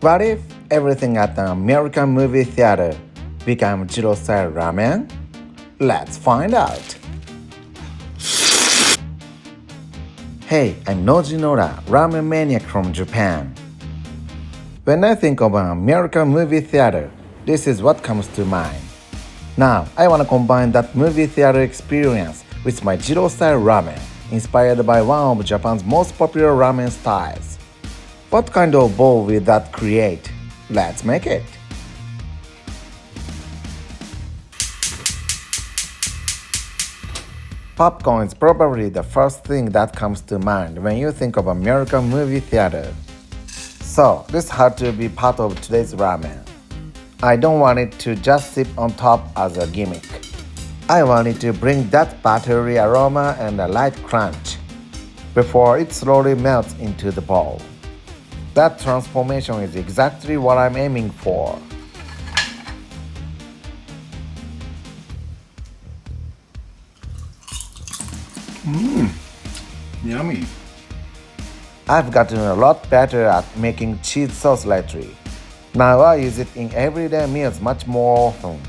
What if everything at the American movie theater became Jiro-style ramen? Let's find out. Hey, I'm Nojinora, ramen maniac from Japan. When I think of an American movie theater, this is what comes to mind. Now, I want to combine that movie theater experience with my Jiro-style ramen, inspired by one of Japan's most popular ramen styles. What kind of bowl will that create? Let's make it. Popcorn is probably the first thing that comes to mind when you think of American movie theater. So, this had to be part of today's ramen. I don't want it to just sit on top as a gimmick. I want it to bring that buttery aroma and a light crunch before it slowly melts into the bowl. That transformation is exactly what I'm aiming for. Yummy. I've gotten a lot better at making cheese sauce lately. Now I use it in everyday meals much more often.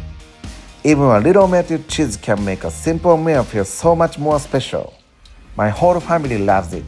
Even a little melted cheese can make a simple meal feel so much more special. My whole family loves it.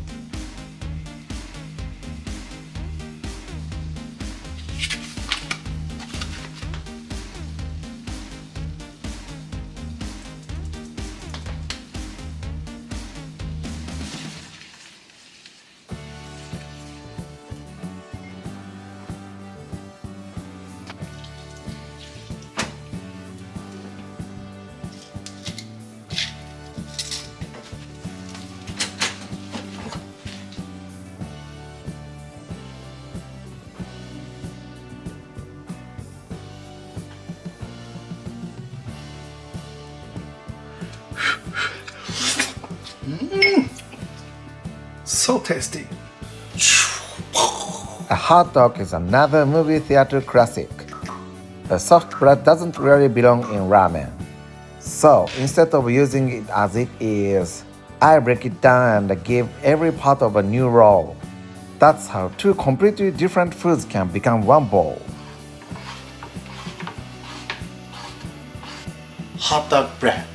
So tasty. A hot dog is another movie theater classic. The soft bread doesn't really belong in ramen. So instead of using it as it is, I break it down and give every part of a new role. That's how two completely different foods can become one bowl. Hot dog bread.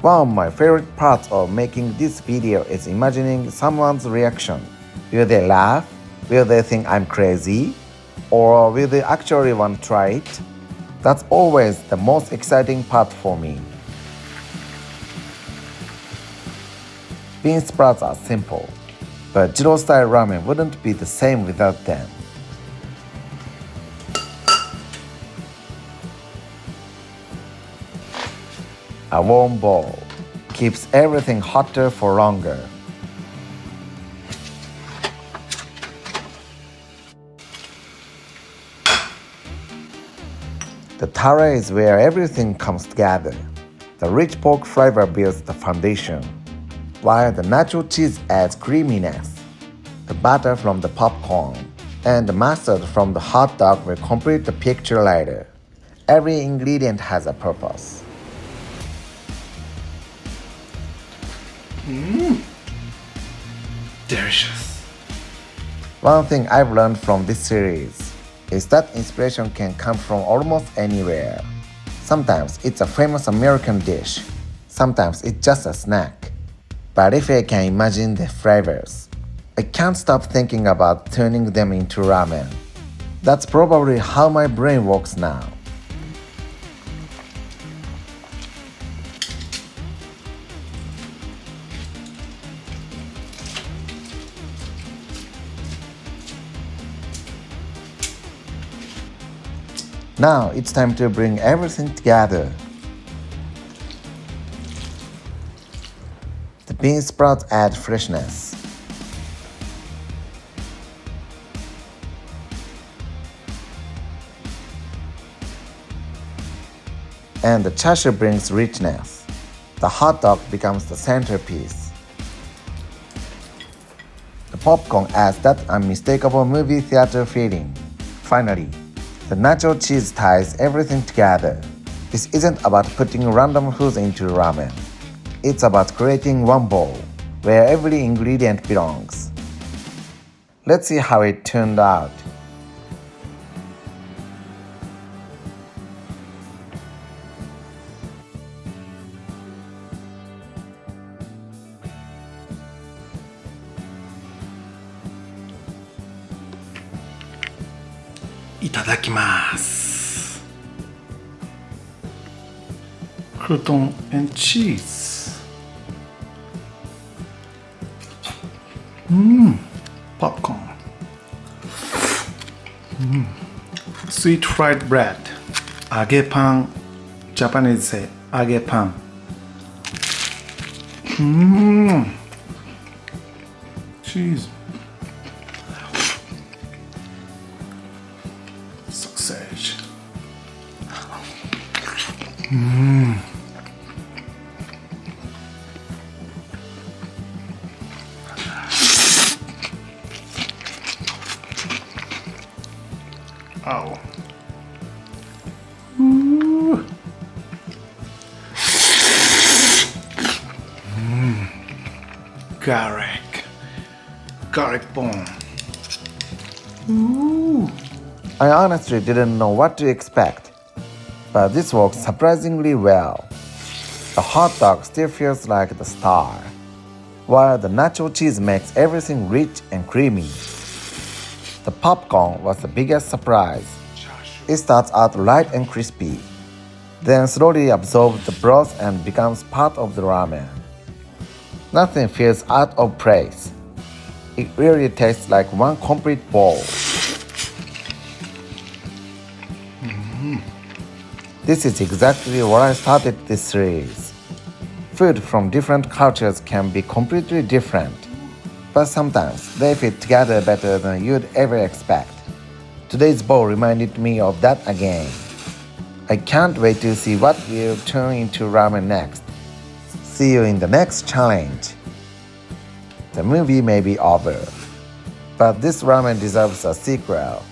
One of my favorite parts of making this video is imagining someone's reaction. Will they laugh? Will they think I'm crazy? Or will they actually want to try it? That's always the most exciting part for me. Bean sprouts are simple, but Jiro-style ramen wouldn't be the same without them. A warm bowl keeps everything hotter for longer. The tare is where everything comes together. The rich pork flavor builds the foundation, while the nacho cheese adds creaminess. The butter from the popcorn and the mustard from the hot dog will complete the picture later. Every ingredient has a purpose. Delicious. One thing I've learned from this series is that inspiration can come from almost anywhere. Sometimes it's a famous American dish, sometimes it's just a snack. But if I can imagine the flavors, I can't stop thinking about turning them into ramen. That's probably how my brain works now. Now it's time to bring everything together. The bean sprouts add freshness. And the chashu brings richness. The hot dog becomes the centerpiece. The popcorn adds that unmistakable movie theater feeling. Finally, the nacho cheese ties everything together. This isn't about putting random foods into ramen. It's about creating one bowl where every ingredient belongs. Let's see how it turned out. Itadakimasu. Crouton and cheese. Popcorn. Sweet fried bread. Agepan. Japanese say agepan. Cheese. Sausage. Oh. Garlic bone. I honestly didn't know what to expect, but this works surprisingly well. The hot dog still feels like the star, while the nacho cheese makes everything rich and creamy. The popcorn was the biggest surprise. It starts out light and crispy, then slowly absorbs the broth and becomes part of the ramen. Nothing feels out of place. It really tastes like one complete bowl. This is exactly what I started this series. Food from different cultures can be completely different, but sometimes they fit together better than you'd ever expect. Today's bowl reminded me of that again. I can't wait to see what will turn into ramen next. See you in the next challenge. The movie may be over, but this ramen deserves a sequel.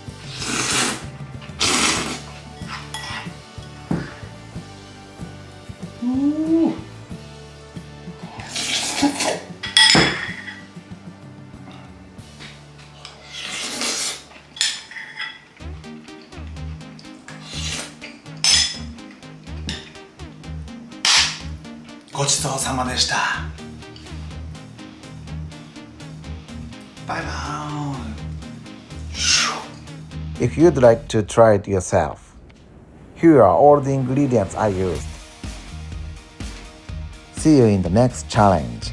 If you'd like to try it yourself, here are all the ingredients I used. See you in the next challenge.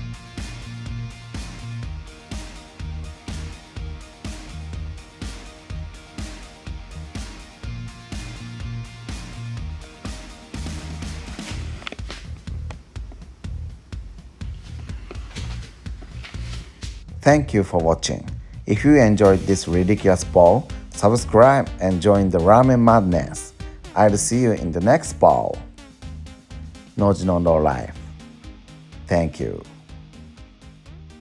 Thank you for watching. If you enjoyed this ridiculous bowl, subscribe and join the ramen madness. I'll see you in the next bowl. Noji no Life. Thank you.